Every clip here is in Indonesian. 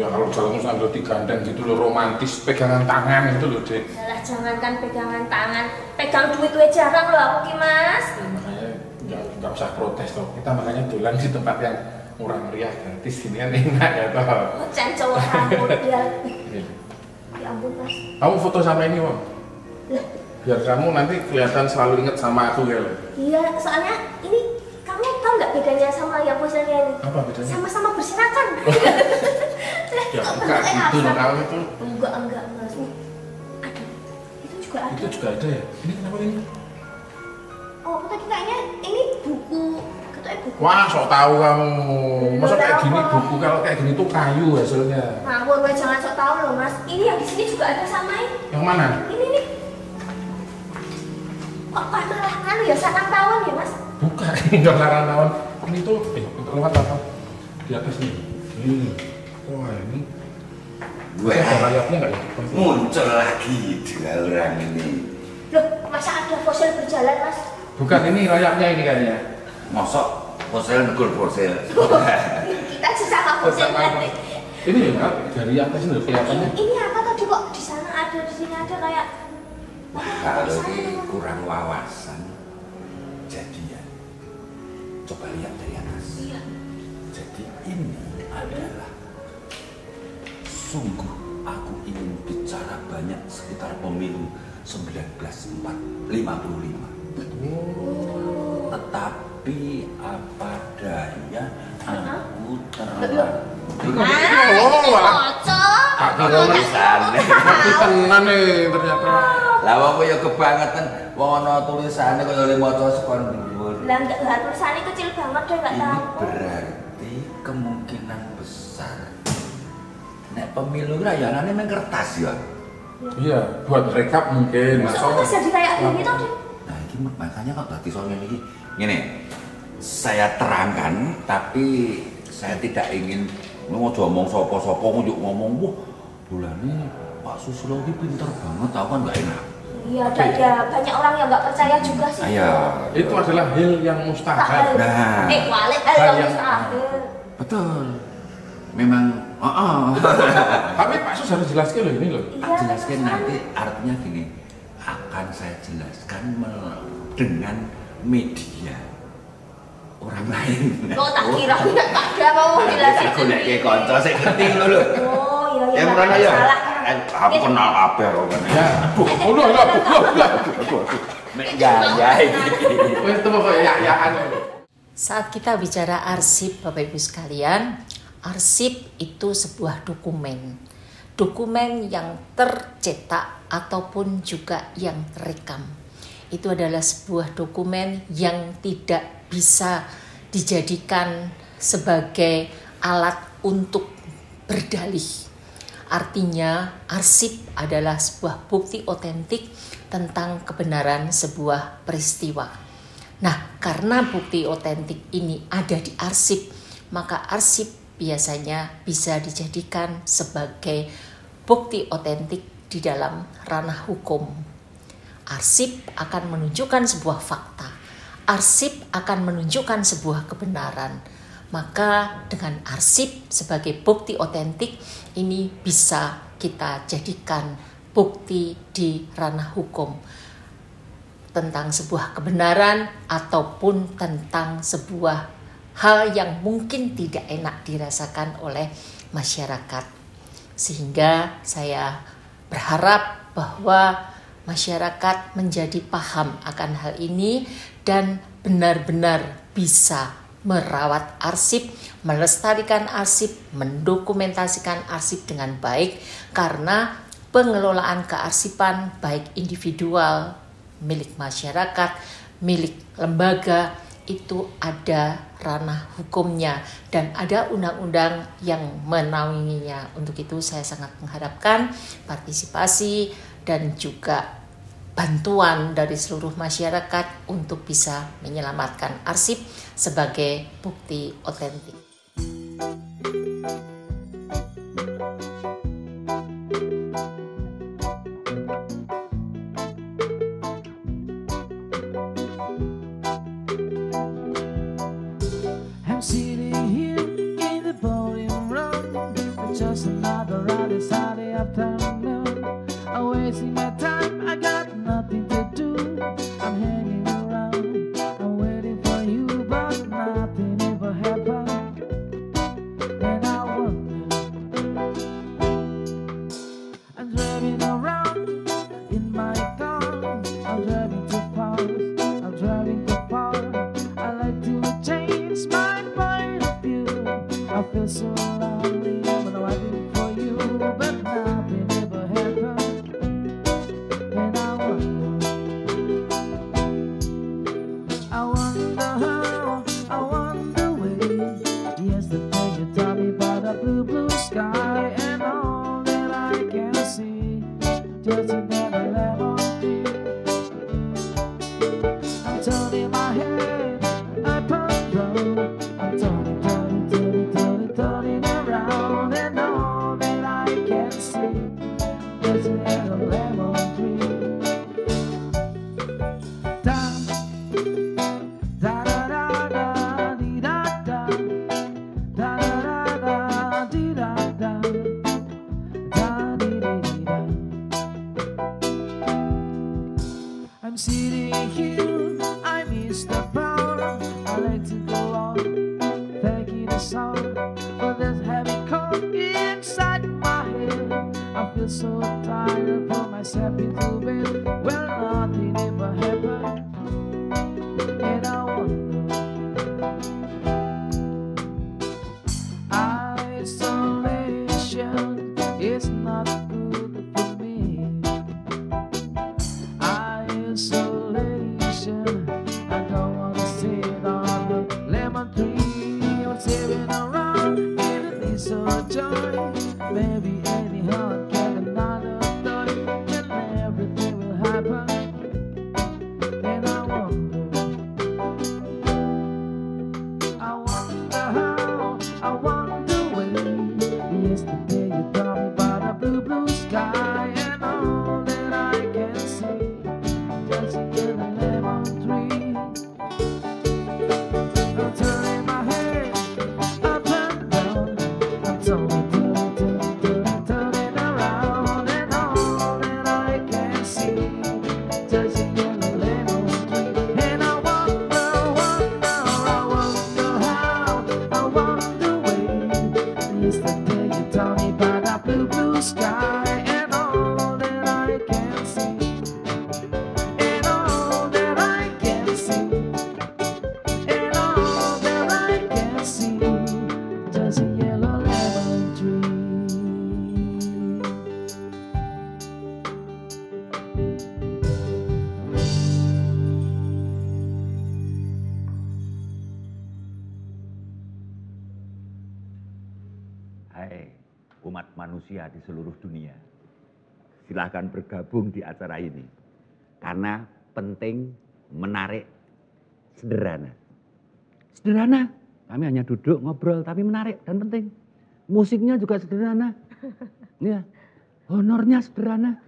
Ya kalau jalan sambil digandeng gitu loh, romantis, pegangan tangan gitu loh, Dek. Yalah, jangankan pegangan tangan, pegang duit jarang loh aku ki, Mas. Ya, makanya nggak usah protes toh. Kita makanya dolan di tempat yang murah meriah gratis gini kan enak ya toh. Oh, cowok rambut ya. Ya ampun, Mas. Kamu foto sama ini, Wong. Lah, Biar kamu nanti kelihatan selalu inget sama aku ya. iya, soalnya ini kamu tahu nggak bedanya sama yang fosilnya ini? Apa bedanya? Sama-sama berserakan. Ya enggak gitu loh kamu itu. Enggak, Mas. Ada. Itu juga ada. Itu juga ada ya? Ini kenapa ini? Oh, tadi kayaknya ini buku. Katanya buku. Wah, sok tahu kamu. Masa kayak gini Apa? buku, kalau kayak gini tuh kayu hasilnya. Ngawur, weh, jangan sok tahu loh, Mas. Ini yang di sini juga ada sama ini. Yang mana? Ini nih. Kok malah nganu ya, sarang tawon ya, Mas? Bukan, enggak larang tahun. Ini tuh, lewat apa? Di atas nih. Ini. Wah, ini. Wah, Ada rayapnya nggak ya? muncul lagi dua orang ini. Loh, masa ada fosil berjalan, Mas? Bukan, ini rayapnya ini kayaknya. Mosok fosil negul fosil. Kita sesama fosil nanti. Ini ya, dari atas ini loh kelihatannya. Ini apa tadi kok di sana ada, di sini ada kayak. Kalau ini kurang wawasan, jadi ya, coba lihat dari atas. Iya. Jadi ini adalah sungguh aku ingin bicara banyak sekitar pemilu 1955. Tetapi apa daya aku terlalu Tak kira tulisannya. Tapi tenan nih ternyata. Lah wong kaya kebangetan wong ana tulisane kaya le maca sekon dhuwur. Lah enggak, lah tulisannya kecil banget deh, enggak Ini tahu. berarti kemungkinan besar nek pemilu rayane meng kertas ya. Iya, buat rekap mungkin. Masuk kertas jadi kayak gini tuh, deh. Nah, ini makanya kok dadi soalnya ini ngene. Saya terangkan tapi saya tidak ingin ngomong sapa-sapa ngomong wah bulane Pak Susilo ini pinter banget, aku kan nggak enak. Iya, ada banyak orang yang nggak percaya juga sih. Ayo. Itu adalah hal yang mustahil. Nah. Walik Hal yang yang- mustahil. Betul. Memang Tapi Pak Sus harus jelaskan loh ini loh. Iya, jelaskan betul. nanti artinya gini. Akan saya jelaskan dengan media orang lain. Oh, tak kira tak ada mau Saya jelasin. golek ke kanca sing ngerti ngono lho. Oh, iya iya. Ya nggak mrene ya. masalah. Aku kenal kabeh rokane. Ya. Aduh, Mek gaya iki. Wes itu pokoknya ya-yaan. Saat kita bicara arsip, Bapak Ibu sekalian, arsip itu sebuah dokumen. Dokumen yang tercetak ataupun juga yang terekam. Itu adalah sebuah dokumen yang tidak bisa dijadikan sebagai alat untuk berdalih. Artinya, arsip adalah sebuah bukti otentik tentang kebenaran sebuah peristiwa. Nah, karena bukti otentik ini ada di arsip, maka arsip biasanya bisa dijadikan sebagai bukti otentik di dalam ranah hukum. Arsip akan menunjukkan sebuah fakta. Arsip akan menunjukkan sebuah kebenaran. Maka dengan arsip sebagai bukti otentik ini bisa kita jadikan bukti di ranah hukum tentang sebuah kebenaran ataupun tentang sebuah hal yang mungkin tidak enak dirasakan oleh masyarakat. Sehingga saya berharap bahwa masyarakat menjadi paham akan hal ini dan benar-benar bisa merawat arsip, melestarikan arsip, mendokumentasikan arsip dengan baik, karena pengelolaan kearsipan baik individual, milik masyarakat, milik lembaga itu ada ranah hukumnya dan ada undang-undang yang menaunginya. Untuk itu saya sangat mengharapkan partisipasi dan juga bantuan dari seluruh masyarakat untuk bisa menyelamatkan arsip sebagai bukti otentik. I'm sitting here in the boiling room, just I feel so lonely when I'm waiting for you, but nothing ever happened. And I wonder how, I wonder where. Yesterday you told me about the blue, blue sky, and all that I can see, just another lemon tree. I'm turning my head up and down. I'm turning, turning, turning, turning, turning around, and all that I can see, just another lemon tree. Da da da da da dee da da da da da dee da da da dee dee da. I'm sitting here, I miss the power. I like to go on, taking a song, but there's heavy cold inside my head. I feel so tired, put myself into bed. Well, nothing ever happened, and I wonder. Isolation is not good for me. Isolation, I don't wanna sit on the lemon tree. I'm sitting around in a piece of joy. Maybe anyhow I'll get another toy, and everything will happen. And I wonder how, I wonder when. Yesterday you told me about a blue, blue sky, and all that I can see, just a yellow lemon tree. I'm turning my head up and down. I'm turning, turning, turning, turning, turning around, and all that I can see, just a yellow lemon tree. And I wonder how, I wonder when. Yesterday you told me about that blue, blue sky, and all that I can see, and all that I can see, and all that I can see, just a yellow lemon tree. Hai umat manusia di seluruh dunia, silahkan bergabung di acara ini karena penting, menarik, sederhana. Sederhana, kami hanya duduk ngobrol tapi menarik dan penting. Musiknya juga sederhana, ya, honornya sederhana,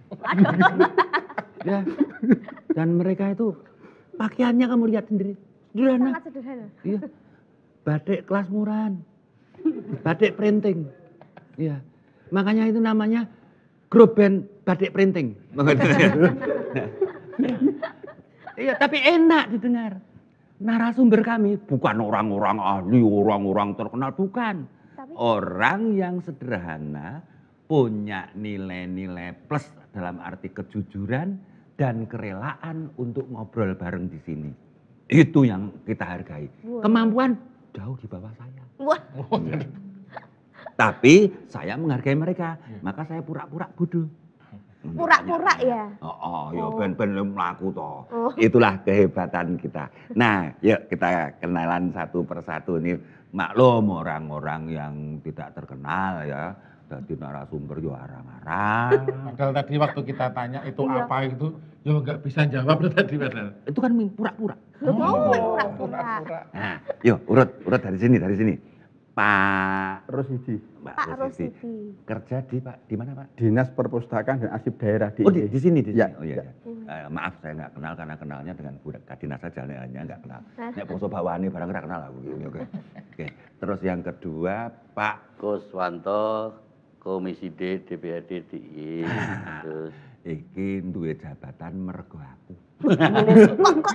ya, dan mereka itu pakaiannya kamu lihat sendiri, sederhana, Sangat sederhana. iya, batik kelas murahan, batik printing. Iya, makanya itu namanya grup band batik printing. Iya, tapi enak didengar. Narasumber kami bukan orang-orang ahli, orang-orang terkenal, bukan. Tapi Orang yang sederhana, punya nilai-nilai plus dalam arti kejujuran dan kerelaan untuk ngobrol bareng di sini. Itu yang kita hargai. Wah. Kemampuan jauh di bawah saya. wah, Tapi saya menghargai mereka, maka saya pura-pura bodoh. pura-pura ya. Oh, ya Oh. ben-ben melaku toh. Oh. Itulah kehebatan kita. Nah, yuk kita kenalan satu persatu nih. Maklum orang-orang yang tidak terkenal ya. Jadi narasumber ya arang-arang. Padahal tadi waktu kita tanya itu Iya. apa itu, ya nggak bisa jawab loh tadi padahal. Itu kan pura-pura. Oh, pura-pura. Nah, yuk urut dari sini. Pak Rosidi, Pak Rosidi. kerja di mana Pak? Dinas Perpustakaan dan Arsip Daerah Oh di sini di sini. Ya, Oh iya. ya. Ya. Maaf saya nggak kenal karena kenalnya dengan Bu Kadinas saja hanya nggak kenal. Hah? Nek bangsa bawaane barang nggak kenal aku. Oke. Oke. Terus yang kedua Pak Kuswanto, Komisi D DPRD DIY. Terus iki duwe jabatan mergo aku.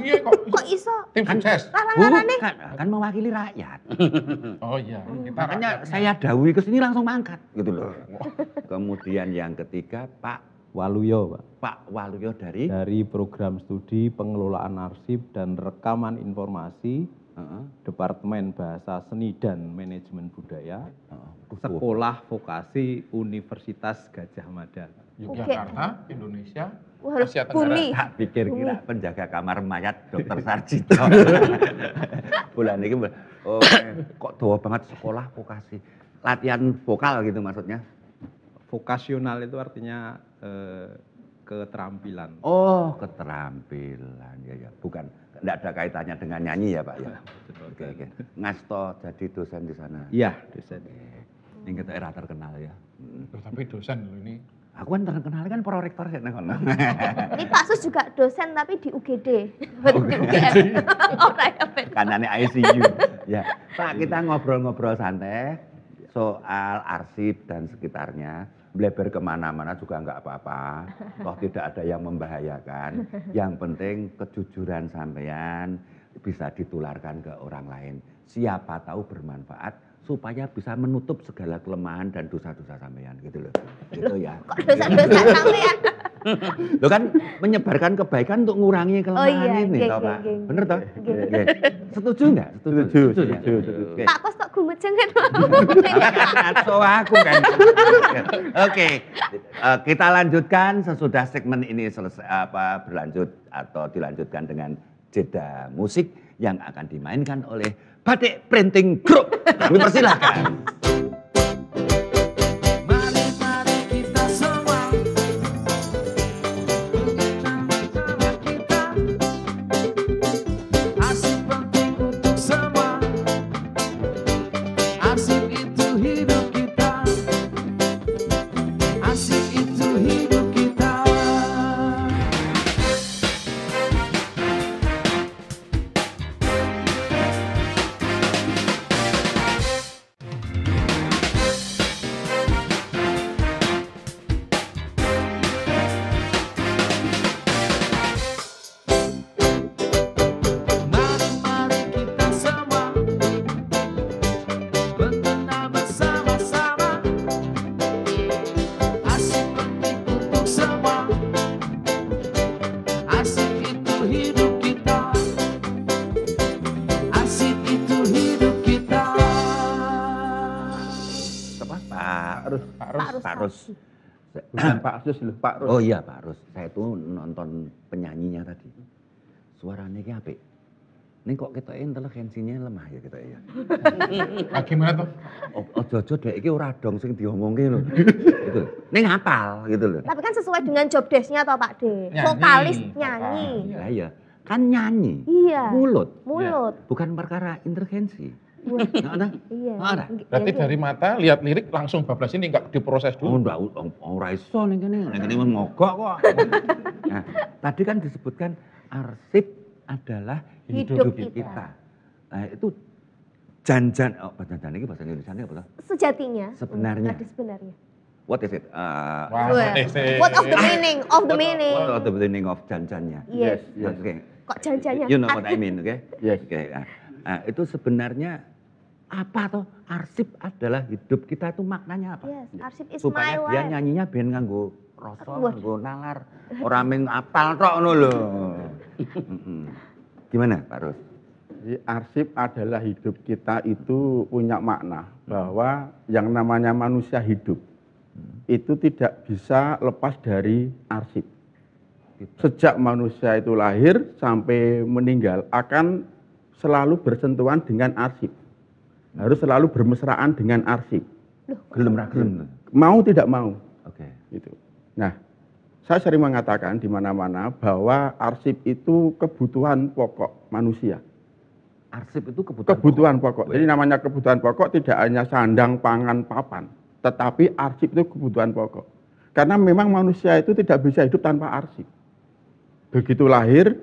Iya kok Kok iso? tim sukses. Larang-larane. Kan mewakili rakyat. Oh iya, kita Makanya rakyatnya. saya dawuhi ke sini langsung mangkat gitu loh. Kemudian yang ketiga Pak Waluyo, Pak. Pak Waluyo dari Dari program studi pengelolaan arsip dan rekaman informasi Departemen Bahasa Seni dan Manajemen Budaya, Sekolah Vokasi Universitas Gadjah Mada. Yogyakarta, Indonesia, Wah, Asia Tenggara. bumi. Tak pikir kira penjaga kamar mayat Dr. Sarjito. Bulan ini kok tua banget sekolah vokasi. Latihan vokal gitu maksudnya. Vokasional itu artinya keterampilan. Oh, keterampilan. Ya. Bukan, enggak ada kaitannya dengan nyanyi ya Pak ya? Oke. Ngasto jadi dosen di sana? Iya, dosen. Ini kita era terkenal ya. Loh, tapi dosen loh ini. Aku kan terkenal kan prorektor ya. Ini Pak Sus juga dosen tapi di UGD. Di UGM. Kanannya ICU. Ya, Pak, kita ngobrol-ngobrol santai soal arsip dan sekitarnya. Bleber kemana-mana juga nggak apa-apa. Toh tidak ada yang membahayakan. Yang penting kejujuran sampean bisa ditularkan ke orang lain. Siapa tahu bermanfaat supaya bisa menutup segala kelemahan dan dosa-dosa sampean gitu loh. Gitu ya. Kok dosa-dosa sampean? Lo kan menyebarkan kebaikan untuk ngurangi kelemahan ini toh Pak. Bener toh? Setuju enggak? Setuju. Oke. Pak Kos kok gumejeng kan? Ngaco aku kan. Oke. Kita lanjutkan sesudah segmen ini selesai berlanjut atau dilanjutkan dengan jeda musik yang akan dimainkan oleh Batik Printing Group. Kami persilahkan. Mari kita semua bersama kita. Arsip penting untuk semua. Arsip itu hidup kita. Arsip itu hidup kita. Mari kita semua berbenah bersama-sama. Arsip penting untuk semua. Arsip itu hidup kita. Arsip itu hidup kita. Apa? Pak Rus. Pak Rus. Bukan Pak Sus loh, Pak Rus. Oh iya Pak Rus. Saya tuh nonton penyanyinya tadi. Suaranya kayak apik. Ini kok kita inteligensinya lemah ya kita ya. Gimana tuh? Ojo-ojo dek iki ora dong sing diomongke lho. Gitu. Ning hafal gitu loh. Tapi kan sesuai dengan job desk-nya toh Pak De. Nyanyi. Vokalis nyanyi. Lah iya, kan nyanyi. Iya. Mulut. Bukan perkara inteligensi. Iya. Berarti dari mata lihat lirik langsung bablas ini nggak diproses Oh, dulu. ndak ora iso ning kene mogok kok. Nah, tadi kan disebutkan arsip adalah Hidup hidup kita. kita. Nah, itu janjan janjan ini bahasa Indonesia apa tuh? Sejatinya. Sebenarnya. Arti sebenarnya. What is it? Wah, Well, what of the meaning? Of the meaning. What of the meaning of janjannya? Yes. Oke. Kok janjanya? You know what I mean, oke? Yes. Oke. Nah, itu sebenarnya apa toh? Arsip adalah hidup kita itu maknanya apa? Yes, arsip is Supaya my dia life. nyanyinya ben nganggo rasa, Wah. nganggo nalar. Ora mung apal tok ngono lho. Gimana Pak Rus? Jadi arsip adalah hidup kita itu punya makna bahwa yang namanya manusia hidup itu tidak bisa lepas dari arsip. Sejak manusia itu lahir sampai meninggal akan selalu bersentuhan dengan arsip. Harus selalu bermesraan dengan arsip. Gelem ra gelem. Mau tidak mau. Oke. Gitu. Nah, saya sering mengatakan di mana-mana bahwa arsip itu kebutuhan pokok manusia. Arsip itu kebutuhan. Kebutuhan pokok. Jadi namanya kebutuhan pokok tidak hanya sandang, pangan, papan. Tetapi arsip itu kebutuhan pokok. Karena memang manusia itu tidak bisa hidup tanpa arsip. Begitu lahir,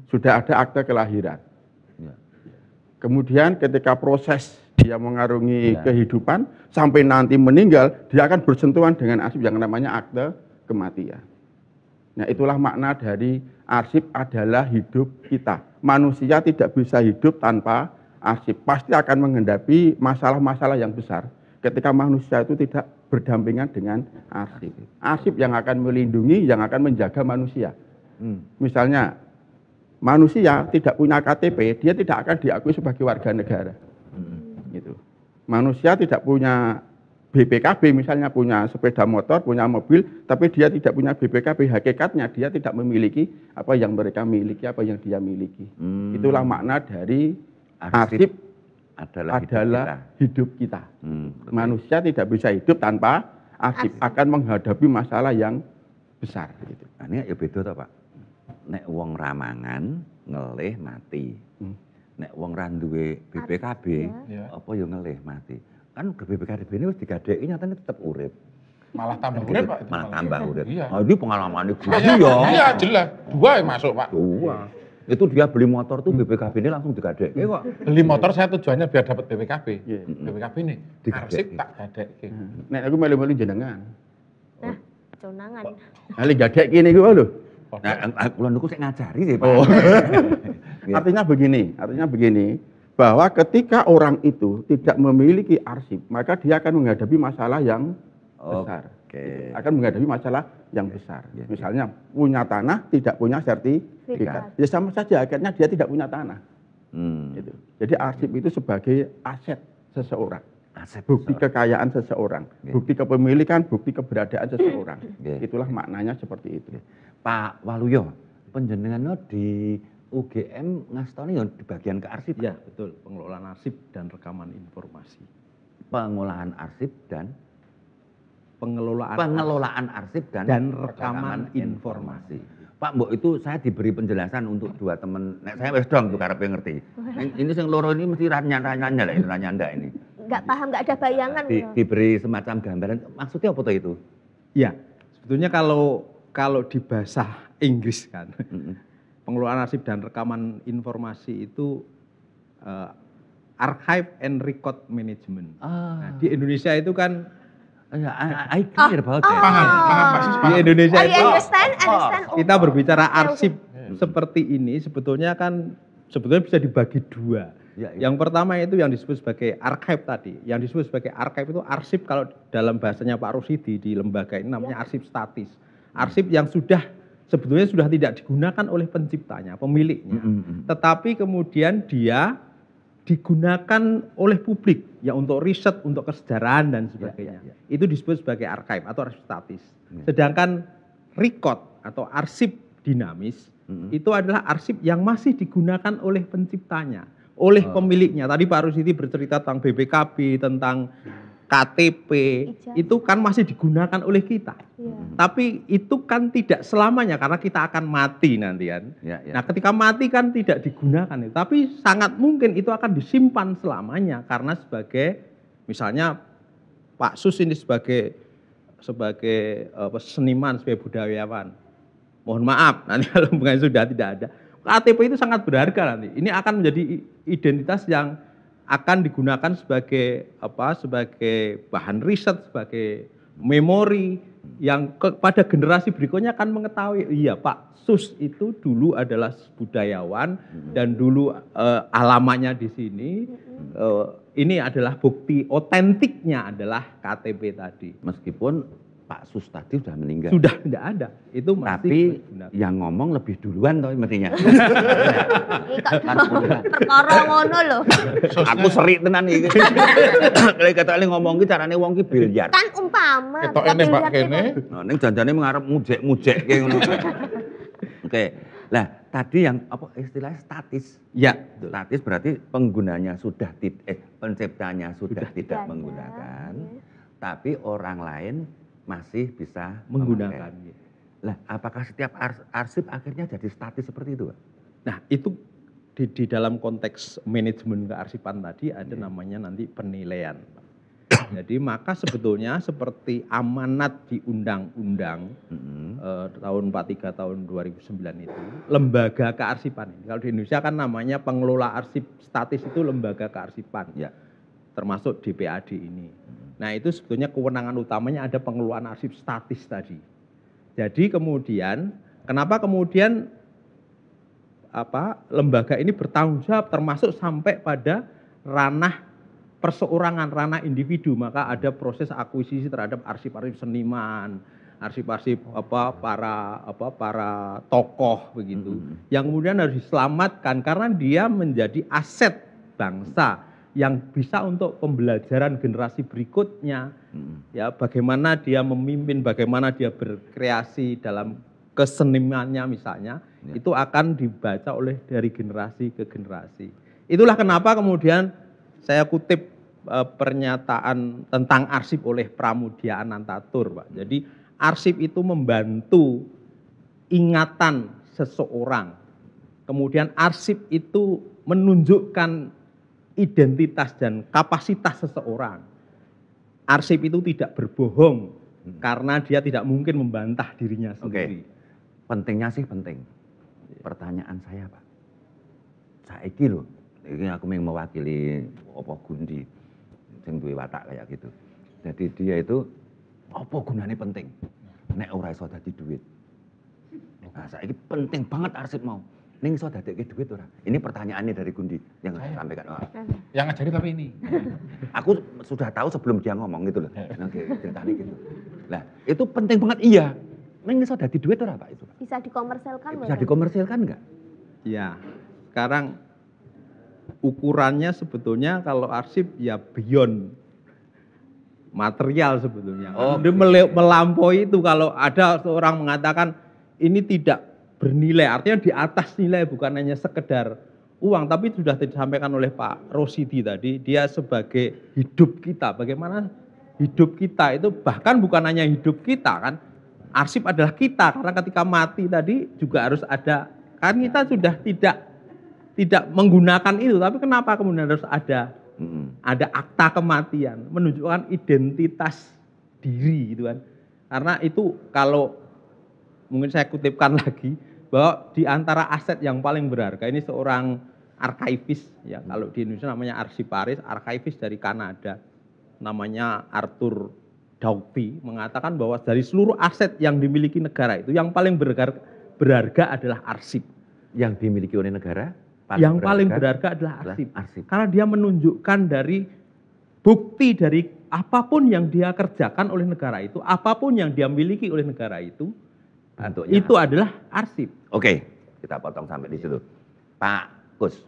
sudah ada akte kelahiran. Ya. Kemudian ketika proses dia mengarungi kehidupan, sampai nanti meninggal, dia akan bersentuhan dengan arsip yang namanya akte kematian. Nah, itulah makna dari arsip adalah hidup kita. Manusia tidak bisa hidup tanpa arsip. Pasti akan menghadapi masalah-masalah yang besar ketika manusia itu tidak berdampingan dengan arsip. Arsip yang akan melindungi, yang akan menjaga manusia. Misalnya, manusia tidak punya KTP, dia tidak akan diakui sebagai warga negara. Gitu. Manusia tidak punya BPKB, misalnya punya sepeda motor, punya mobil, tapi dia tidak punya BPKB, hakikatnya dia tidak memiliki apa yang mereka miliki, apa yang dia miliki. Itulah makna dari arsip adalah hidup kita. Manusia tidak bisa hidup tanpa arsip, akan menghadapi masalah yang besar. Gitu. Nah, ini ya beda toh, Pak. Nek wong ramangan ngelih mati. Nek wong ra duwe BPKB apa ya ngelih mati. Kan BPKB ini wis digadeki nyatane tetep urip. Malah tambah urip, Pak. Malah tambah urip. Iya. Nah, ini pengalaman ibu ya. Iya, jelas. 2 yang masuk, Pak. 2. Itu dia beli motor tuh BPKB ini langsung digadeki kok. Beli motor saya tujuannya biar dapat BPKB. BPKB ini Digadeki. arsip tak gadeki. Nek aku melu-melu jenengan. Nah, conangan. Ali gadeki niku lho. Nah, kula niku sik ngajari sih, Pak. Artinya begini, bahwa ketika orang itu tidak memiliki arsip, maka dia akan menghadapi masalah yang besar. Akan menghadapi masalah yang besar. Misalnya punya tanah, tidak punya sertifikat. Ya sama saja, akhirnya dia tidak punya tanah. Gitu. Jadi arsip itu sebagai aset seseorang. Bukti kekayaan seseorang, bukti kepemilikan, bukti keberadaan seseorang. Itulah maknanya seperti itu. Pak Waluyo, penjenengannya di UGM ngastoni ya di bagian kearsipan. Ya, betul. Pengelolaan arsip dan rekaman informasi. Pengolahan arsip dan pengelolaan arsip dan rekaman informasi. Pak Mbok, itu saya diberi penjelasan untuk 2 teman. Nek saya wis dong tuh karepe ngerti. Ini sing loro ini mesti ranya-ranya lah, ranya ini. Enggak paham, enggak ada bayangan. Diberi semacam gambaran. Maksudnya apa tuh itu? Ya, sebetulnya kalau di bahasa Inggris kan, pengelolaan arsip dan rekaman informasi itu archive and record management. Nah, di Indonesia itu kan I clear about it. Paham, Pak Sis. di Indonesia I itu understand. kita berbicara arsip seperti ini sebetulnya bisa dibagi 2. Yang pertama itu yang disebut sebagai archive tadi. Yang disebut sebagai archive itu arsip kalau dalam bahasanya Pak Rusidi di lembaga ini namanya arsip statis. Arsip yang sebetulnya sudah tidak digunakan oleh penciptanya, pemiliknya. Tetapi kemudian dia digunakan oleh publik ya untuk riset, untuk kesejarahan dan sebagainya. Itu disebut sebagai archive atau arsip statis. Sedangkan record atau arsip dinamis itu adalah arsip yang masih digunakan oleh penciptanya, oleh pemiliknya. Tadi Pak Rusidi bercerita tentang BPKB, tentang KTP, itu kan masih digunakan oleh kita. Tapi itu kan tidak selamanya karena kita akan mati nanti kan. Nah, ketika mati kan tidak digunakan, tapi sangat mungkin itu akan disimpan selamanya karena sebagai misalnya Pak Sus ini sebagai seniman, sebagai budayawan. Mohon maaf, nanti kalau bukan sudah tidak ada. KTP itu sangat berharga nanti. Ini akan menjadi identitas yang akan digunakan sebagai bahan riset, sebagai memori yang pada generasi berikutnya akan mengetahui, iya Pak Sus itu dulu adalah budayawan dan dulu alamannya di sini. Ini adalah bukti otentiknya adalah KTP tadi. Meskipun Pak Sus tadi sudah meninggal. Sudah tidak ada. Itu masih tapi yang ngomong lebih duluan toh mestinya. Perkara ngono lho. Aku serik tenan iki. Kalau katane ngomong ki carane wong ki bilyar. Kan umpama. Ketokene Mbak kene. Nah, ning janjane ngarep mujek-mujek kayak ngono. Oke. Lah, tadi yang apa istilahnya statis. Ya, statis berarti penggunanya sudah penciptanya sudah tidak menggunakan. Tapi orang lain masih bisa menggunakan. Lah, apakah setiap arsip akhirnya jadi statis seperti itu, Pak? Nah, itu di dalam konteks manajemen kearsipan tadi ada namanya nanti penilaian. Jadi maka sebetulnya seperti amanat di undang-undang tahun 43 tahun 2009 itu, lembaga kearsipan ini. Kalau di Indonesia kan namanya pengelola arsip statis itu lembaga kearsipan. Ya. Termasuk DPAD ini. Nah, itu sebetulnya kewenangan utamanya ada pengelolaan arsip statis tadi. Jadi kemudian, kenapa kemudian lembaga ini bertanggung jawab termasuk sampai pada ranah perseorangan, ranah individu. Maka ada proses akuisisi terhadap arsip-arsip seniman, arsip-arsip para tokoh begitu, yang kemudian harus diselamatkan karena dia menjadi aset bangsa yang bisa untuk pembelajaran generasi berikutnya. Ya, bagaimana dia memimpin, bagaimana dia berkreasi dalam keseniannya misalnya, itu akan dibaca oleh dari generasi ke generasi. Itulah kenapa kemudian saya kutip pernyataan tentang arsip oleh Pramudia Anantatur, Pak. Jadi arsip itu membantu ingatan seseorang. Kemudian arsip itu menunjukkan identitas dan kapasitas seseorang. Arsip itu tidak berbohong karena dia tidak mungkin membantah dirinya sendiri. Pentingnya sih penting. Pertanyaan saya, Pak. Saiki lho, ini aku yang mewakili apa Gundi sing duwe watak kayak gitu. Jadi dia itu apa gunanya penting? Nek ora iso dadi duit. Nah, saiki penting banget arsip mau. Ning iso dadekke duit ora? Ini pertanyaannya dari Gundi yang saya sampaikan. Yang ngajari tapi ini. Aku sudah tahu sebelum dia ngomong gitu loh. Oke, ceritanya gitu. Nah, itu penting banget iya. Ning iso dadi duit ora, Pak itu? Bisa dikomersilkan Bisa dikomersilkan enggak? Ya, sekarang ukurannya sebetulnya kalau arsip ya beyond material sebetulnya. Dia melampaui itu. Kalau ada seorang mengatakan ini tidak bernilai, artinya di atas nilai, bukan hanya sekedar uang, tapi sudah disampaikan oleh Pak Rosidi tadi, dia sebagai hidup kita. Bagaimana hidup kita itu bahkan bukan hanya hidup kita kan, arsip adalah kita, karena ketika mati tadi juga harus ada, kan kita sudah tidak menggunakan itu, tapi kenapa kemudian harus ada akta kematian, menunjukkan identitas diri gitu kan. Karena itu kalau mungkin saya kutipkan lagi bahwa di antara aset yang paling berharga ini seorang arkivis ya, kalau di Indonesia namanya arsiparis, arkivis dari Kanada namanya Arthur Doughty mengatakan bahwa dari seluruh aset yang dimiliki negara itu yang paling berharga adalah arsip. Yang dimiliki oleh negara? Yang paling berharga adalah arsip. Karena dia menunjukkan dari bukti dari apapun yang dia kerjakan oleh negara itu, apapun yang dia miliki oleh negara itu, itu adalah arsip. Oke, kita potong sampai di situ. Pak Kus,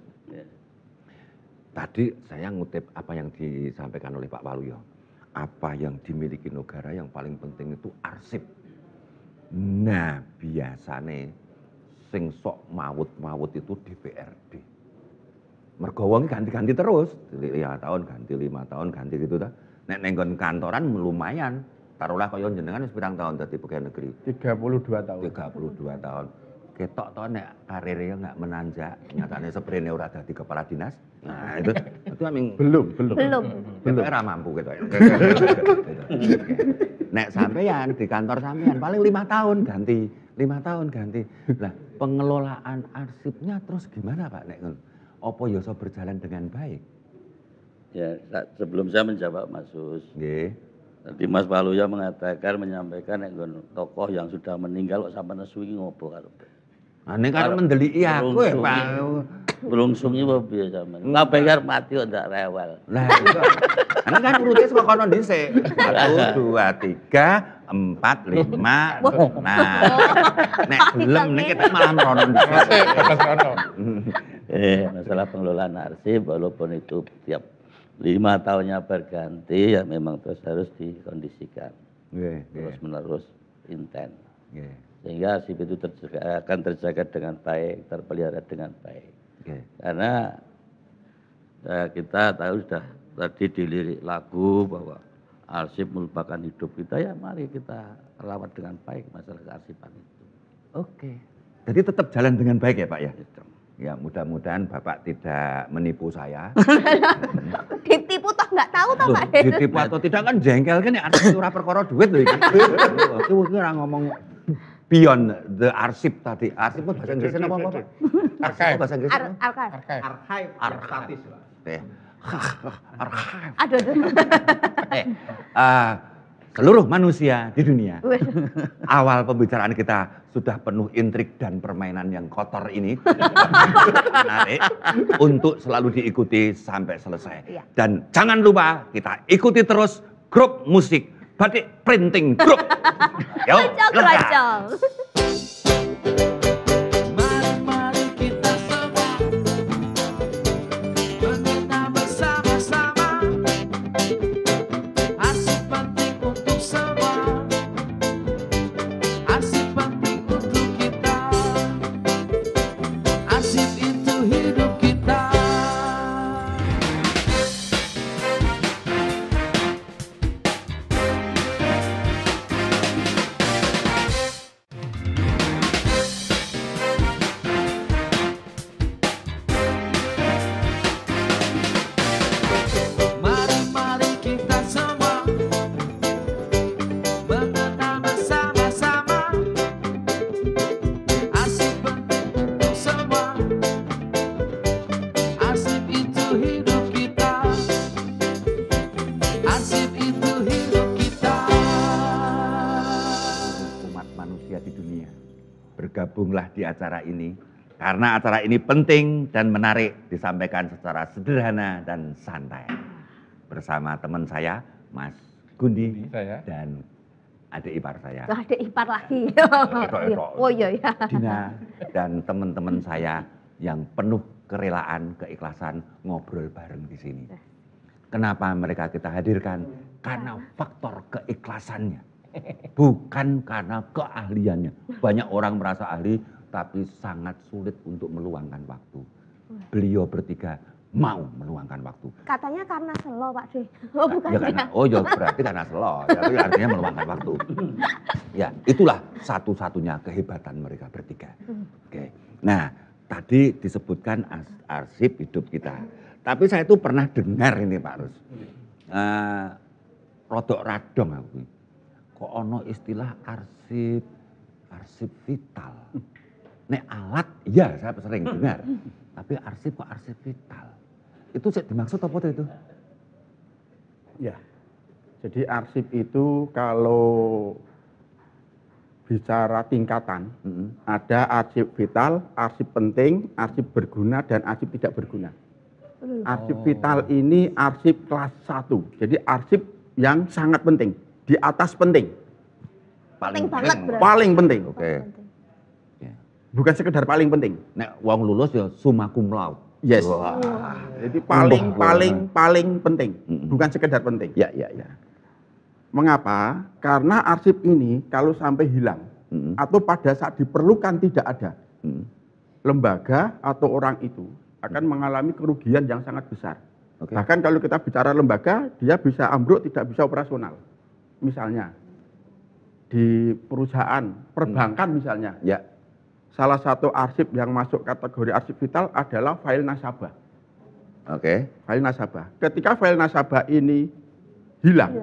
tadi saya ngutip apa yang disampaikan oleh Pak Waluyo. Apa yang dimiliki negara yang paling penting itu arsip. Nah, biasanya sing sok mawut-mawut itu DPRD. Mergo wong ganti-ganti terus, 5 tahun ganti, 5 tahun ganti gitu ta. Nek nenggon kantoran lumayan. Taruhlah kaya jenengan wis pirang tahun dadi pegawai negeri? 32 tahun. 32 tahun. Ketok to nek karirnya enggak menanjak, nyatane seprene ora dadi kepala dinas. Nah, itu aming belum. Ketok ora mampu ketok. Nek sampean di kantor sampean paling 5 tahun ganti. 5 tahun ganti. Lah, pengelolaan arsipnya terus gimana Pak nek ngono? Apa ya iso berjalan dengan baik? Ya, sebelum saya menjawab Mas Sus. Nggih. Tadi Mas Waluyo menyampaikan nek tokoh yang sudah meninggal kok sampeyan nesu iki ngopo karepe? Ane kan mendeliki aku Pak. Berungsungi apa piye sampean? Kabeh kan mati kok ndak rewel. Lah itu. Ane kan urute saka kono dhisik. 1 2 3 4 5. Nah. Nek gelem nek kita malah merono dhisik. Masalah pengelolaan arsip walaupun itu tiap 5 tahunnya berganti ya memang terus harus dikondisikan. Terus menerus intens. Sehingga arsip itu akan terjaga dengan baik, terpelihara dengan baik. Karena kita tahu sudah tadi di lirik lagu bahwa arsip merupakan hidup kita, ya mari kita rawat dengan baik masalah kearsipan itu. Oke. Jadi tetap jalan dengan baik ya Pak ya? Ya mudah-mudahan Bapak tidak menipu saya. Ditipu toh nggak tahu toh Pak. Ditipu atau tidak kan jengkel kan ya arsip ora perkara duit lho iki. Itu ora ngomong beyond the arsip tadi. Arsip itu bahasa Inggrisnya apa Pak? Archive. Bahasa Inggrisnya apa? Archive. Archive. Aduh. Seluruh manusia di dunia. Awal pembicaraan kita sudah penuh intrik dan permainan yang kotor ini. Menarik untuk selalu diikuti sampai selesai. Dan jangan lupa kita ikuti terus grup musik Batik Printing Group. Yo, Kerajaan. Mari kita semua mengenal bersama-sama. Arsip penting untuk semua. Arsip penting untuk kita. Arsip itu hidup kita. Mari kita semua mengenal bersama-sama. Arsip penting untuk semua. Arsip itu hidup kita. Arsip itu hidup kita. Umat manusia di dunia, bergabunglah di acara ini karena acara ini penting dan menarik disampaikan secara sederhana dan santai bersama teman saya Mas Gundi Saya. dan adik ipar saya Ada ipar lagi. Etok-etok. Oh iya ya. Dina dan teman-teman saya yang penuh kerelaan, keikhlasan ngobrol bareng di sini. Kenapa mereka kita hadirkan? Karena faktor keikhlasannya. Bukan karena keahliannya. Banyak orang merasa ahli tapi sangat sulit untuk meluangkan waktu. Beliau bertiga mau meluangkan waktu. Katanya karena selo Pak De. Oh bukan Ya karena, oh ya berarti karena selo, ya, itu artinya meluangkan waktu. Ya itulah satu-satunya kehebatan mereka bertiga. Oke. Nah tadi disebutkan arsip hidup kita. Tapi saya itu pernah dengar ini Pak Rus. Rodok radong aku. Kok ono istilah arsip vital. Nek alat, iya saya sering dengar. Tapi arsip kok arsip vital. Itu dimaksud apa itu? Ya, jadi arsip itu kalau bicara tingkatan, ada arsip vital, arsip penting, arsip berguna, dan arsip tidak berguna. Arsip vital ini arsip kelas 1, jadi arsip yang sangat penting, di atas penting. Penting banget berarti. Paling penting, Oke. bukan sekedar paling penting. Nek wong lulus ya summa cum laude. Yes. Wah. Jadi paling penting, bukan sekedar penting. Ya. Mengapa? Karena arsip ini kalau sampai hilang atau pada saat diperlukan tidak ada, lembaga atau orang itu akan mengalami kerugian yang sangat besar. Oke. Bahkan kalau kita bicara lembaga, dia bisa ambruk, tidak bisa operasional. Misalnya di perusahaan perbankan misalnya, Ya. salah satu arsip yang masuk kategori arsip vital adalah file nasabah. Oke. File nasabah. Ketika file nasabah ini hilang,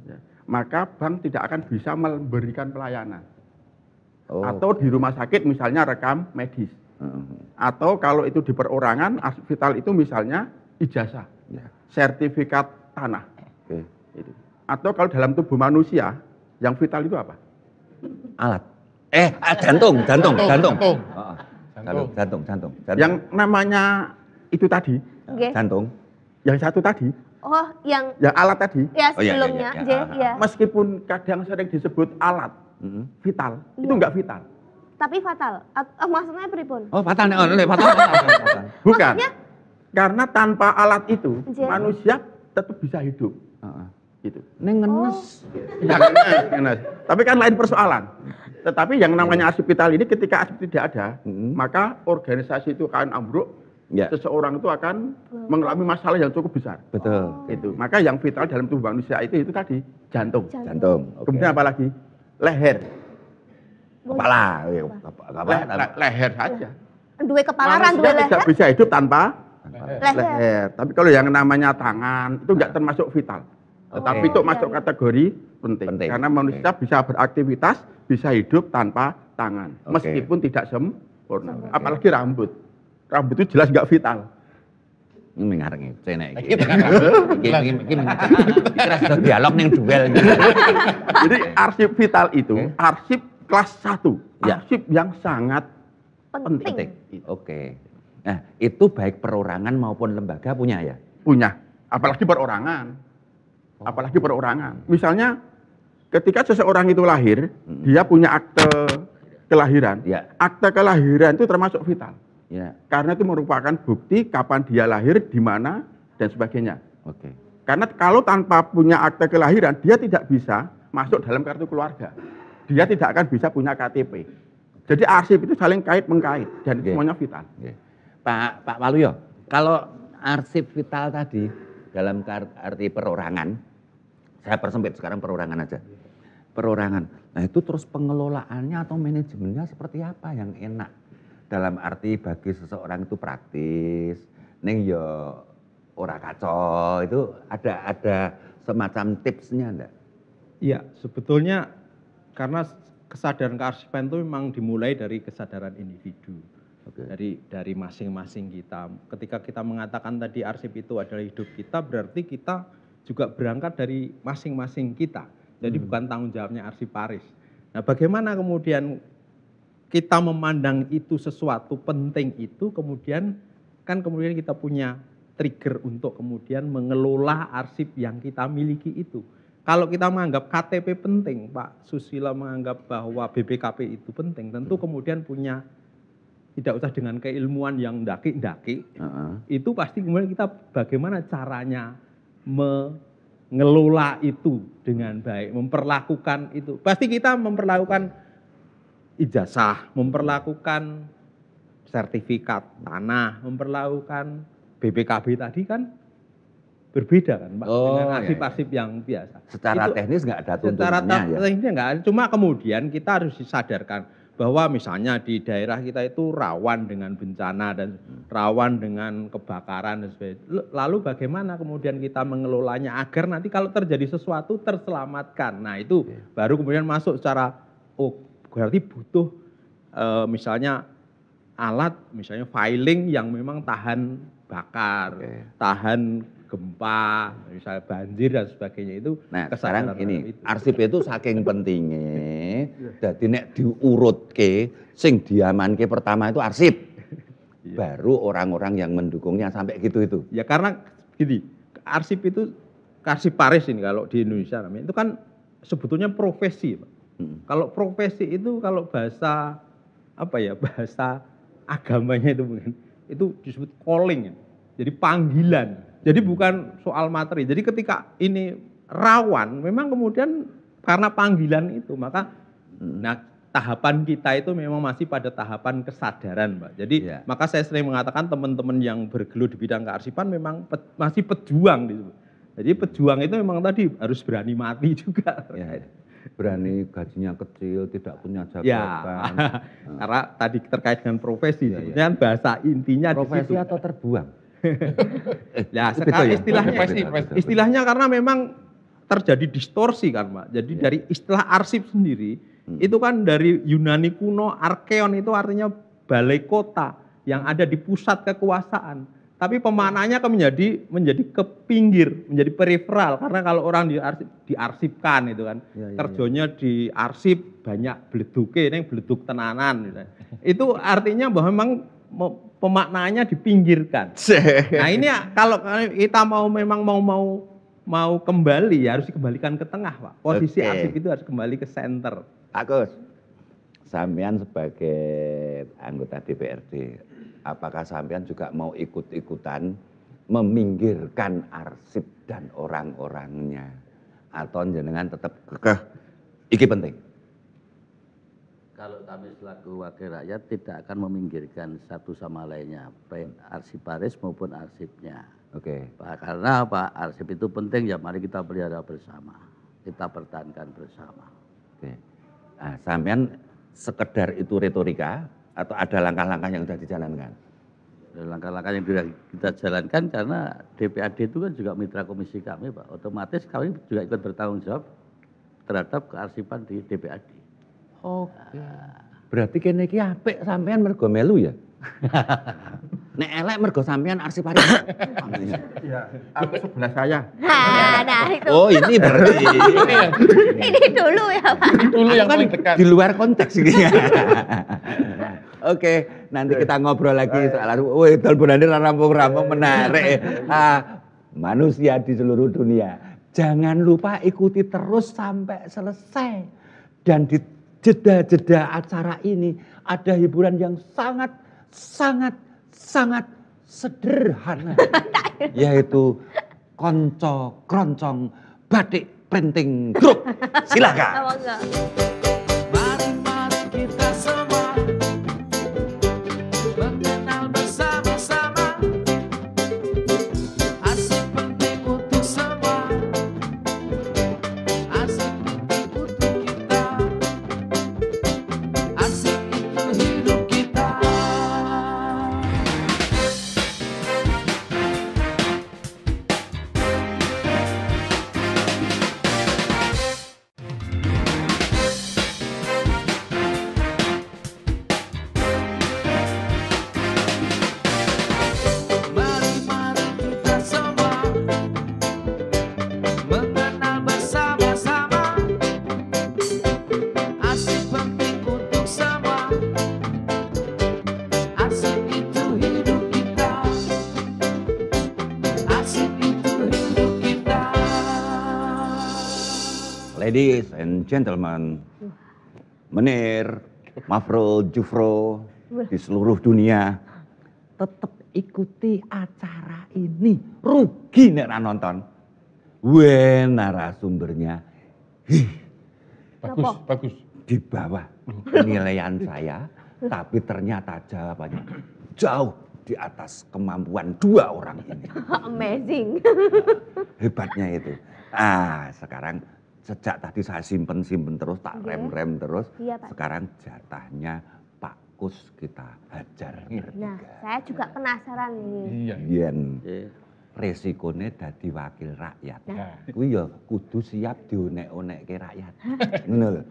ya, maka bank tidak akan bisa memberikan pelayanan. Oh. Atau di rumah sakit misalnya rekam medis. Atau kalau itu di perorangan, arsip vital itu misalnya ijazah, Ya. sertifikat tanah. Oke. Itu. Atau kalau dalam tubuh manusia, yang vital itu apa? Alat. Jantung. Jantung. Jantung. Yang namanya itu tadi, Oke. Jantung. yang satu tadi, Oh yang alat tadi, ya Oh, iya, sebelumnya. iya. Ya. meskipun kadang sering disebut alat vital, itu enggak vital. Tapi fatal. Maksudnya pripun? Oh, patah. Bukan. Maksudnya? Karena tanpa alat itu, Jen. manusia tetap bisa hidup. Gitu. Neng ngenes. Ya, ngenes. Tapi kan lain persoalan. Tetapi yang namanya arsip vital ini ketika arsip tidak ada, maka organisasi itu akan ambruk. Ya. Seseorang itu akan mengalami masalah yang cukup besar. Betul. Itu. Maka yang vital dalam tubuh manusia itu tadi jantung. Jantung. Oke. Kemudian apa lagi? Leher. Kepala. Leher saja. Duwe kepala ran duwe Manusia leher. tidak bisa hidup tanpa Leher. leher. Tapi kalau yang namanya tangan itu enggak termasuk vital. Tetapi itu masuk kategori penting. Karena manusia bisa beraktivitas, bisa hidup tanpa tangan. Oke. Meskipun tidak sempurna. Apalagi rambut. Rambut itu jelas enggak vital. Ini ngareng cenek iki. Iki kira sudah dialog ning duel. Jadi arsip vital itu arsip kelas 1. Ya. Arsip yang sangat Penting. Oke. Nah, itu baik perorangan maupun lembaga punya ya? punya. Apalagi perorangan. Apalagi perorangan. Misalnya ketika seseorang itu lahir, dia punya akte kelahiran. Ya. Akte kelahiran itu termasuk vital. Ya. Karena itu merupakan bukti kapan dia lahir, di mana, dan sebagainya. Oke. Karena kalau tanpa punya akte kelahiran, dia tidak bisa masuk dalam kartu keluarga. Dia tidak akan bisa punya KTP. Jadi arsip itu saling kait-mengkait, dan semuanya vital. Pak Waluyo, kalau arsip vital tadi, dalam arti perorangan, saya persempit sekarang perorangan aja. Perorangan, nah itu terus pengelolaannya atau manajemennya seperti apa yang enak? Dalam arti bagi seseorang itu praktis, neng yo ora kacau, itu ada semacam tipsnya enggak? Iya, sebetulnya karena kesadaran kearsipan itu memang dimulai dari kesadaran individu. Dari masing-masing kita. Ketika kita mengatakan tadi arsip itu adalah hidup kita, berarti kita juga berangkat dari masing-masing kita. Jadi bukan tanggung jawabnya arsiparis. Nah, bagaimana kemudian kita memandang itu sesuatu penting itu, kemudian kita punya trigger untuk kemudian mengelola arsip yang kita miliki itu. Kalau kita menganggap KTP penting, Pak Susilo menganggap bahwa BPKP itu penting, tentu kemudian punya, tidak usah dengan keilmuan yang daki-daki, itu pasti kemudian kita bagaimana caranya mengelola itu dengan baik, memperlakukan itu. Pasti kita memperlakukan ijazah, memperlakukan sertifikat tanah, memperlakukan BPKB tadi kan berbeda kan Pak, dengan arsip-arsip yang biasa. Secara itu, teknis nggak ada tuntunannya secara ya? teknisnya nggak ada, cuma kemudian kita harus disadarkan bahwa misalnya di daerah kita itu rawan dengan bencana dan rawan dengan kebakaran dan sebagainya. Lalu bagaimana kemudian kita mengelolanya agar nanti kalau terjadi sesuatu terselamatkan. Nah itu baru kemudian masuk secara, berarti butuh misalnya alat, misalnya filing yang memang tahan bakar, tahan gempa, misalnya banjir dan sebagainya itu. Nah sekarang ini arsip itu saking pentingnya, jadi nek diurutke, sing diamanke pertama itu arsip, baru orang-orang yang mendukungnya sampai gitu itu. Ya karena gini, arsip itu, arsiparis ini kalau di Indonesia namanya, itu kan sebetulnya profesi, Pak. Kalau profesi itu kalau bahasa bahasa agamanya itu mungkin itu disebut calling, jadi panggilan. Jadi bukan soal materi. Jadi ketika ini rawan, memang kemudian karena panggilan itu, maka tahapan kita itu memang masih pada tahapan kesadaran, Pak. Jadi maka saya sering mengatakan teman-teman yang bergelut di bidang kearsipan memang masih pejuang disebut. Jadi pejuang itu memang tadi harus berani mati juga. Berani gajinya kecil, tidak punya jabatan. Karena tadi terkait dengan profesi, sebetulnya bahasa intinya profesi di situ. atau terbuang. Ya sekarang istilahnya karena memang terjadi distorsi kan Pak. Jadi dari istilah arsip sendiri itu kan dari Yunani kuno, arkeon itu artinya balai kota yang ada di pusat kekuasaan. Tapi pemaknaannya kan menjadi ke pinggir, menjadi periferal. Karena kalau orang diarsipkan itu kan, kerjanya diarsip banyak beleduke, ini beleduk tenanan. Gitu. Itu artinya bahwa memang pemaknaannya dipinggirkan. Nah ini kalau kita mau kembali, ya harus dikembalikan ke tengah Pak. Posisi arsip itu harus kembali ke center. Pak Gus, sampean sebagai anggota DPRD, apakah sampean juga mau ikut-ikutan meminggirkan arsip dan orang-orangnya? Atau jenengan tetap kekeh, iki penting? Kalau kami selaku wakil rakyat tidak akan meminggirkan satu sama lainnya, baik arsiparis maupun arsipnya. Karena Pak, arsip itu penting, ya mari kita pelihara bersama, kita pertahankan bersama. Nah, sampean sekedar itu retorika atau ada langkah-langkah yang sudah dijalankan? Langkah-langkah yang sudah kita jalankan karena DPAD itu kan juga mitra komisi kami Pak. Otomatis kami juga ikut bertanggung jawab terhadap kearsipan di DPAD. Berarti kene iki apik sampean mergo melu ya? Nek elek mergo sampean arsiparis. Iya, aku sebelah saya. Nah itu. Oh ini berarti. Ini dulu ya Pak. Ini dulu yang paling dekat. Di luar konteks ini. Oke, nanti kita ngobrol lagi soal dol bonane rampung-rampung menarik. Manusia di seluruh dunia Jangan lupa ikuti terus sampai selesai. Dan di jeda-jeda acara ini ada hiburan yang sangat sederhana. Yaitu Konco Kroncong Batik Printing Group. Silakan. Mari kita semua mengenal bersama-sama. Asik penting untuk semua. Asik penting untuk kita. Asik itu hidup kita. Mari kita semua mengenal bersama-sama. Asik penting untuk semua. Asik itu hidup kita. Asik itu hidup kita. Ladies and gentlemen, Menir, Mafro, Jufro di seluruh dunia, tetap ikuti acara ini. Rugi nek ra nonton. Narasumbernya Bagus. di bawah penilaian saya, tapi ternyata jawabannya jauh di atas kemampuan dua orang ini. Amazing. Hebatnya itu. Sekarang sejak tadi saya simpen terus, tak rem terus. Iya, Pak. Sekarang jatahnya Pak Kus kita hajar. Nah, saya juga penasaran nih. Iya. Yen resikonya dadi wakil rakyat. Nah. Kuwi ya kudu siap dionek-onekke rakyat. Ngono lho.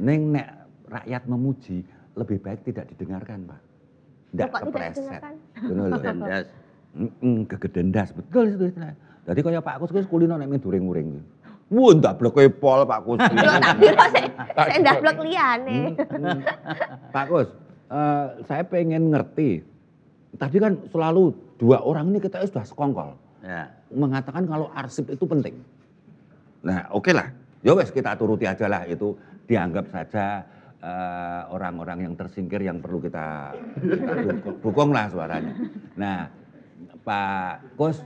Ning nek rakyat memuji lebih baik tidak didengarkan, Pak. Ndak Kok tidak kepreset. didengarkan? Ngono lho. Dendas. Kegedendas betul itu istilahnya. Jadi kaya Pak Kus kuwi kulino nek during-uring. Wah, ndablek kowe pol Pak Kus. Lho, tapi kok saya ndablek liyane. Pak Kus, saya pengen ngerti. Tadi kan selalu dua orang ini kita sudah sekongkol. Ya. Mengatakan kalau arsip itu penting. Nah, oke lah. Ya wes kita turuti aja lah, itu dianggap saja orang-orang yang tersingkir yang perlu kita dukung lah suaranya. Nah, Pak Kus,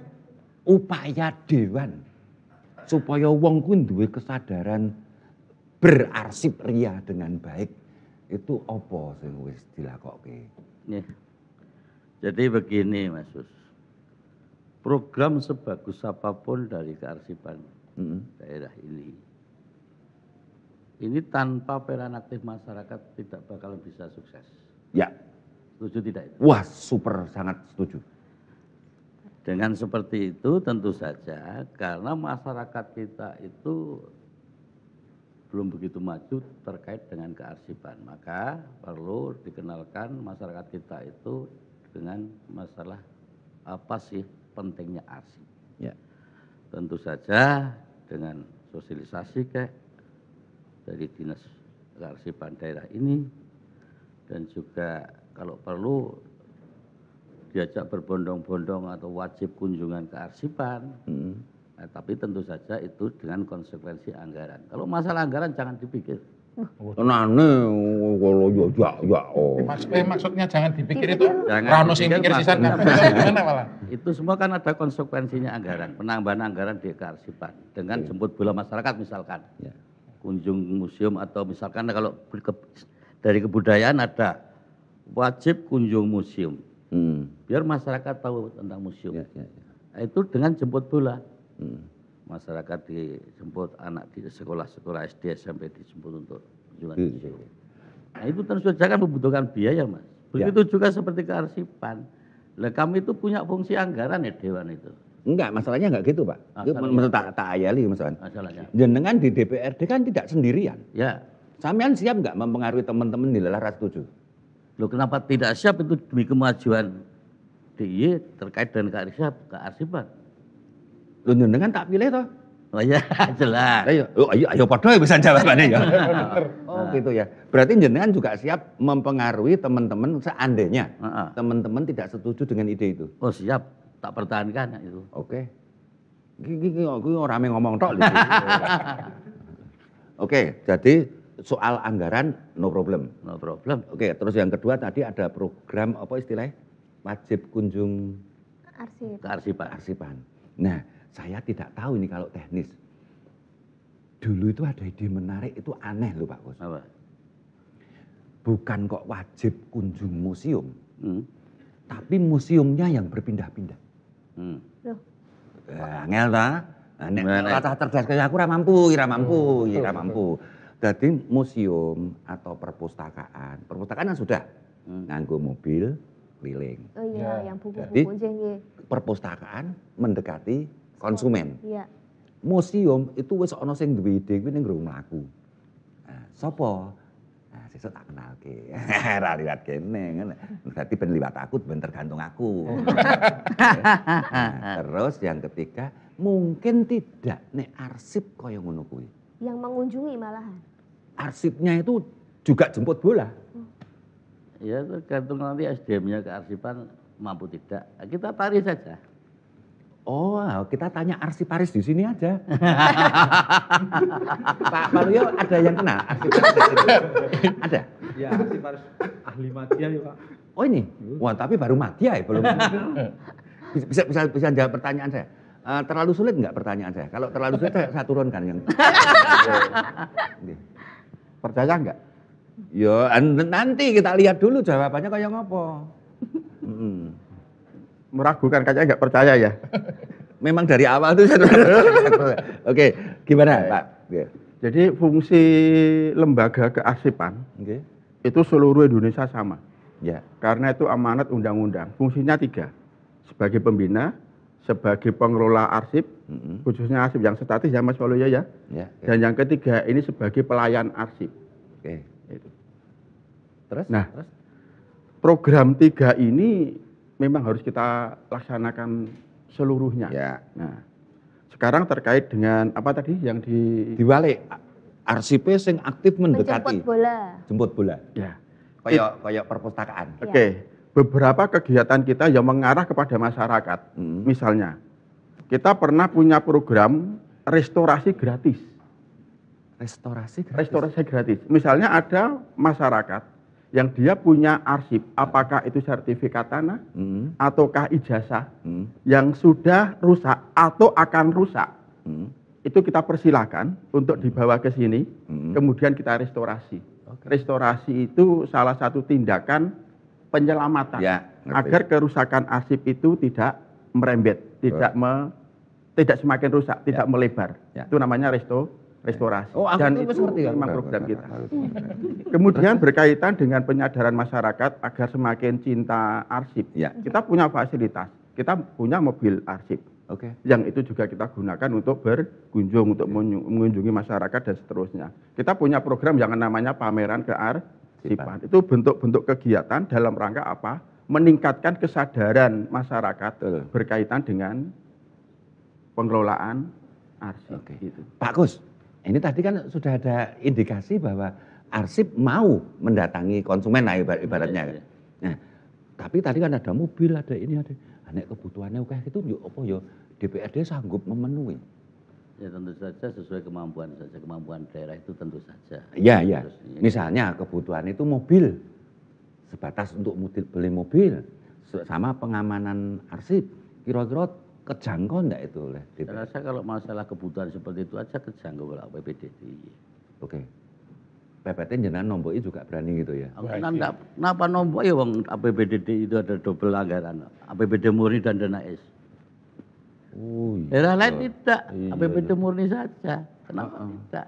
upaya Dewan supaya wong kuwi duwe kesadaran berarsip ria dengan baik itu apa sing wis dilakokke? Nih. Jadi begini Mas Sus. Program sebagus apapun dari kearsipan daerah ini tanpa peran aktif masyarakat tidak bakal bisa sukses. Ya. Setuju tidak itu? Wah, super sangat setuju. Dengan seperti itu tentu saja karena masyarakat kita itu belum begitu maju terkait dengan kearsipan. Maka perlu dikenalkan masyarakat kita itu dengan masalah apa sih pentingnya arsip. Ya. Tentu saja dengan sosialisasi dari Dinas Kearsipan daerah ini dan juga kalau perlu diajak berbondong-bondong atau wajib kunjungan kearsipan. Nah, tapi tentu saja itu dengan konsekuensi anggaran. Kalau masalah anggaran jangan dipikir. Kalau Maksudnya jangan dipikir itu. Jangan Rano sing dipikir, pikir sisan Mas. gimana malah? Itu semua kan ada konsekuensinya anggaran, penambahan anggaran di kearsipan dengan jemput bola masyarakat misalkan. Ya. Kunjung museum atau misalkan kalau dari kebudayaan ada wajib kunjung museum. Biar masyarakat tahu tentang museum. Ya. Nah, itu dengan jemput bola. Masyarakat dijemput, anak di sekolah-sekolah SD, SMP dijemput untuk kunjungan museum. Nah itu tentu saja kan membutuhkan biaya Mas. Begitu juga seperti kearsipan. Lah kami itu punya fungsi anggaran ya Dewan itu. Enggak, masalahnya enggak gitu Pak. Menurut tak ayali misalkan. Masalahnya. Jenengan di DPRD kan tidak sendirian. Ya. Sampean siap enggak mempengaruhi teman-teman di Lelah setuju? Loh kenapa tidak siap itu demi kemajuan DIY terkait dengan kearsipan. Loh jenengan tak pilih toh? Oh iya jelas. Ayo padha bisa jawabannya ya. Oh gitu ya. Berarti jenengan juga siap mempengaruhi teman-teman seandainya teman-teman tidak setuju dengan ide itu. Oh siap, tak pertahankan itu. Oke. Iki ora rame ngomong tok lho. Oke, jadi soal anggaran no problem. No problem. Oke, terus yang kedua tadi ada program apa istilahnya? Wajib kunjung Arsip. kearsipan. Nah, saya tidak tahu ini kalau teknis. Dulu itu ada ide menarik, itu aneh loh Pak Kus. Apa? Bukan kok wajib kunjung museum, tapi museumnya yang berpindah-pindah. Loh. Angel ta? Nek rata cerdas kaya aku ora mampu. Jadi museum atau perpustakaan kan sudah nganggo mobil keliling. Oh iya, yang Jadi buku-buku nggih. perpustakaan mendekati konsumen. Iya. Museum itu wis ana sing duwe ide kuwi ning nggo mlaku. Nah, sapa? Nah, sesuk tak kenalke. Ora liwat kene ngono. Berarti ben liwat aku ben tergantung aku. Nah, terus yang ketiga, mungkin tidak nek arsip kaya ngono kuwi. Yang mengunjungi malahan. Arsipnya itu juga jemput bola. Ya tergantung nanti SDM-nya kearsipan mampu tidak. Kita tarik saja. Oh, kita tanya arsiparis di sini aja. Pak Waluyo ada yang kenal arsiparis di sini? Ada? Ya, arsiparis ahli media ya Pak. Oh ini? Wah tapi baru madya ya belum. Bisa jawab pertanyaan saya. Terlalu sulit nggak pertanyaan saya? Kalau terlalu sulit saya turunkan yang. Percaya nggak? Yo nanti kita lihat dulu jawabannya kayak ngopo. Meragukan kayaknya nggak percaya ya. Memang dari awal tuh. Oke, gimana Pak? Jadi fungsi lembaga kearsipan itu seluruh Indonesia sama. Ya. Karena itu amanat undang-undang. Fungsinya 3. Sebagai pembina, sebagai pengelola arsip, khususnya arsip yang statis ya Mas Waluyo ya. Ya. Dan yang ketiga ini sebagai pelayan arsip. Oke. Itu. Terus? Nah, program 3 ini memang harus kita laksanakan seluruhnya. Ya. Nah, sekarang terkait dengan apa tadi yang diwalik arsipnya sing aktif mendekati. Jemput bola. Ya. Kayak perpustakaan. Oke. Beberapa kegiatan kita yang mengarah kepada masyarakat. Misalnya, kita pernah punya program restorasi gratis. Restorasi gratis. Misalnya ada masyarakat yang dia punya arsip, apakah itu sertifikat tanah ataukah ijazah yang sudah rusak atau akan rusak, itu kita persilahkan untuk dibawa ke sini, kemudian kita restorasi. Restorasi itu salah satu tindakan penyelamatan agar kerusakan arsip itu tidak merembet, tidak semakin rusak, tidak melebar. Itu namanya restorasi. Dan itu memang program kita. Kemudian berkaitan dengan penyadaran masyarakat agar semakin cinta arsip. Kita punya fasilitas, kita punya mobil arsip. Yang itu juga kita gunakan untuk berkunjung, untuk mengunjungi masyarakat dan seterusnya. Kita punya program yang namanya pameran kearsipan. Itu bentuk-bentuk kegiatan dalam rangka apa? Meningkatkan kesadaran masyarakat berkaitan dengan pengelolaan arsip. Gitu. Pak Kus, ini tadi kan sudah ada indikasi bahwa arsip mau mendatangi konsumen lah ibaratnya. Nah, tapi tadi kan ada mobil, ada ini, ada nek kebutuhannya oke itu yo apa yo DPRD sanggup memenuhi. Ya tentu saja sesuai kemampuan saja, kemampuan daerah itu tentu saja. Iya, iya. Misalnya kebutuhan itu mobil, sebatas untuk beli mobil, sama pengamanan arsip, kira-kira kejangkau enggak itu oleh DPRD? Saya rasa kalau masalah kebutuhan seperti itu aja kejangkau oleh APBD. Oke. PPT jenengan nomboi juga berani gitu ya? Kenapa nomboi ya wong APBD itu ada double anggaran, APBD murni dan dana S. Oh, iya. Daerah lain tidak, APBD murni saja. Kenapa tidak?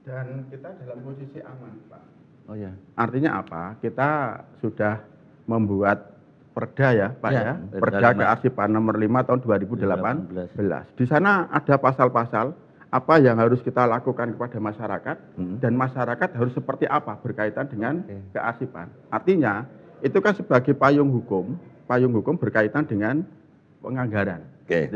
Dan kita dalam posisi aman, Pak. Oh ya. Artinya apa? Kita sudah membuat perda ya, Pak ya. Perda Kearsipan nomor 5 tahun 2018. Di sana ada pasal-pasal apa yang harus kita lakukan kepada masyarakat dan masyarakat harus seperti apa berkaitan dengan kearsipan. Artinya itu kan sebagai payung hukum berkaitan dengan penganggaran. Oke.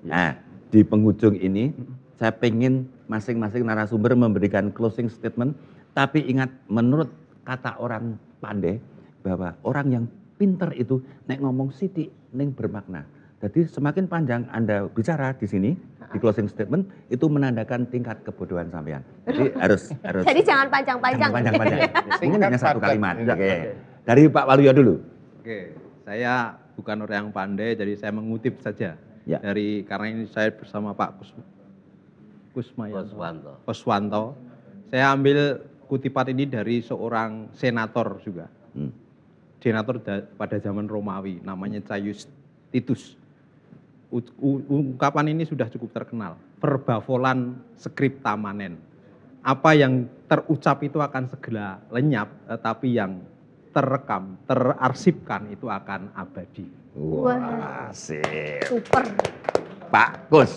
Nah, di penghujung ini saya pengen masing-masing narasumber memberikan closing statement, tapi ingat menurut kata orang pandai bahwa orang yang pinter itu nek ngomong sithik ning bermakna, Jadi semakin panjang Anda bicara di sini, di closing statement, itu menandakan tingkat kebodohan sampean. Jadi harus. Jadi jangan panjang-panjang. Panjang-panjang. Mungkin hanya satu kalimat. Oke. Dari Pak Waluyo dulu. Oke, saya bukan orang yang pandai, jadi saya mengutip saja. Ya. Karena ini saya bersama Pak Kuswanto. Saya ambil kutipan ini dari seorang senator juga. Senator pada zaman Romawi, namanya Caius Titus. Ungkapan ini sudah cukup terkenal. Verbavolan scripta manen. Apa yang terucap itu akan segera lenyap, tetapi yang terekam, terarsipkan itu akan abadi. Wah, asik. Super. Pak Kus.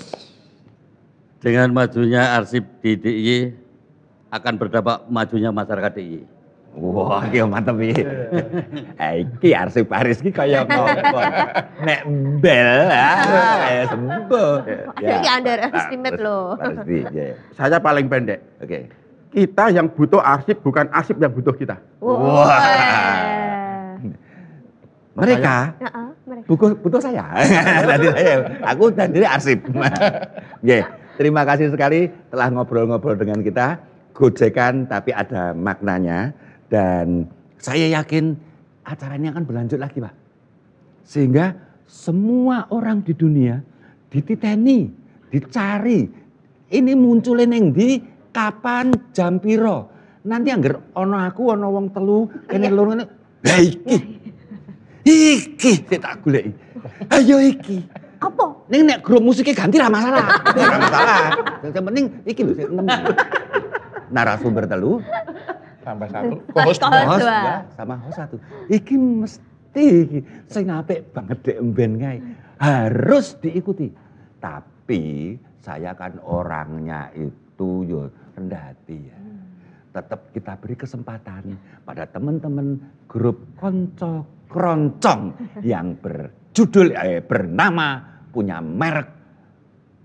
Dengan majunya arsip di DIY akan berdampak majunya masyarakat DIY. Wah, iki mantep iki. Iki arsip Paris iki kaya ngomong. Nek mbel kaya sembuh. Ini underestimate loh. Pasti, ya. Saya paling pendek. Oke. Kita yang butuh arsip bukan arsip yang butuh kita. Wah. Mereka butuh saya. Aku dan diri arsip. Terima kasih sekali telah ngobrol-ngobrol dengan kita. Gojekan tapi ada maknanya. Dan saya yakin acara ini akan berlanjut lagi, Pak. Sehingga semua orang di dunia dititeni, dicari. Ini munculin yang di kapan jam piro. Nanti angger ono aku, ono wong telu, kene loro ngene. Lah iki sik tak goleki. Ayo iki. Apa? Ning nek grup musiknya ganti lah masalah. Ora masalah. Yang penting iki lho sik enam. Narasumber telu Tambah satu. Host ya, sama host satu. Iki mesti sing apik banget dek mben kae. Harus diikuti. Tapi saya kan orangnya itu yo rendah hati ya. Tetap kita beri kesempatan pada teman-teman grup konco keroncong yang berjudul bernama punya merek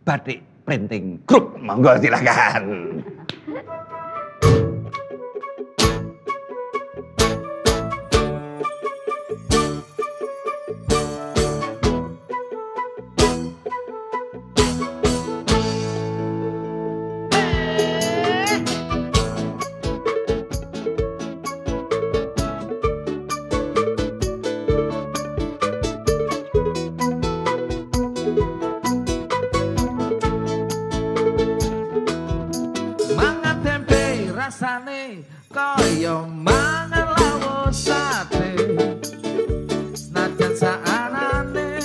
Batik Printing Group. Monggo silakan. Rasane kaya mangan lawo sate senajan saanane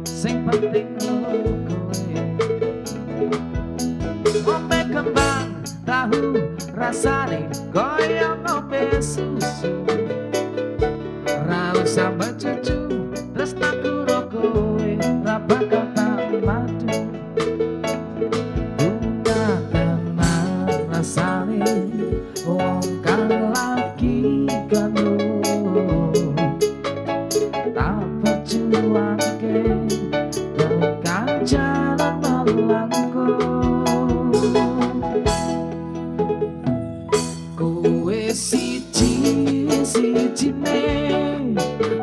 sing penting kowe ngombe kembang tahu rasane kaya ngombe susu ra usah becucu tresnaku ro kowe ra bakal tak madu rasane wong kang lagi gandul tak perjuangke tekan jalan malangku kowe siji-sijine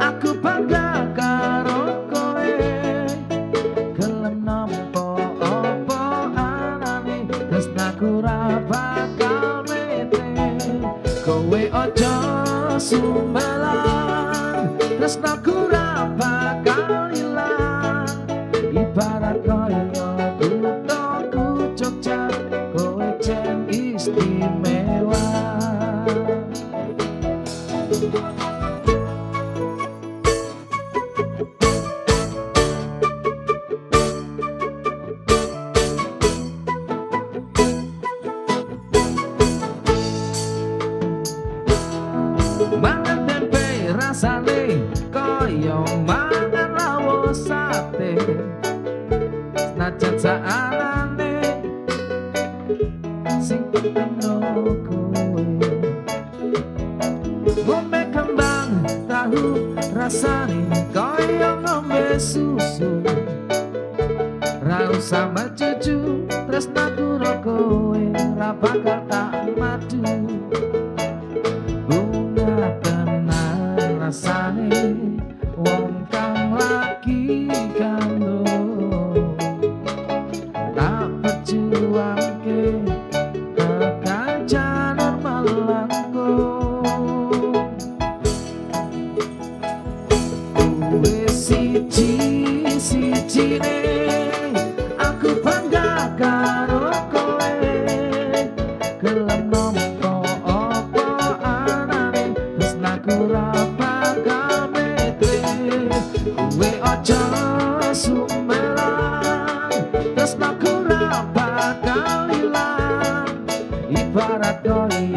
aku bangga karo kowe gelem nampa apa anane tresnaku ra bakal mete kowe ojo sumbelan tresnaku ra bakal ilang ibarat koyo kuthaku Jogja kowe jen istimewa. Mangan tempe rasane kaya mangan lawo sate senajan saanane sing penting kowe ngombe kembang tahu rasane kaya ngombe susu ra usah mecucu tresnaku ro kowe ra bakal tak madu rasane wong kang lagi tuangke tekan jalur melengkung. Kowe siji-sijine aku bangga karo kowe, gelem nampa apa anane tresnaku ra bakal mete. Kowe aja sumelang, tresnaku ra bakal ilang, ibarat koyo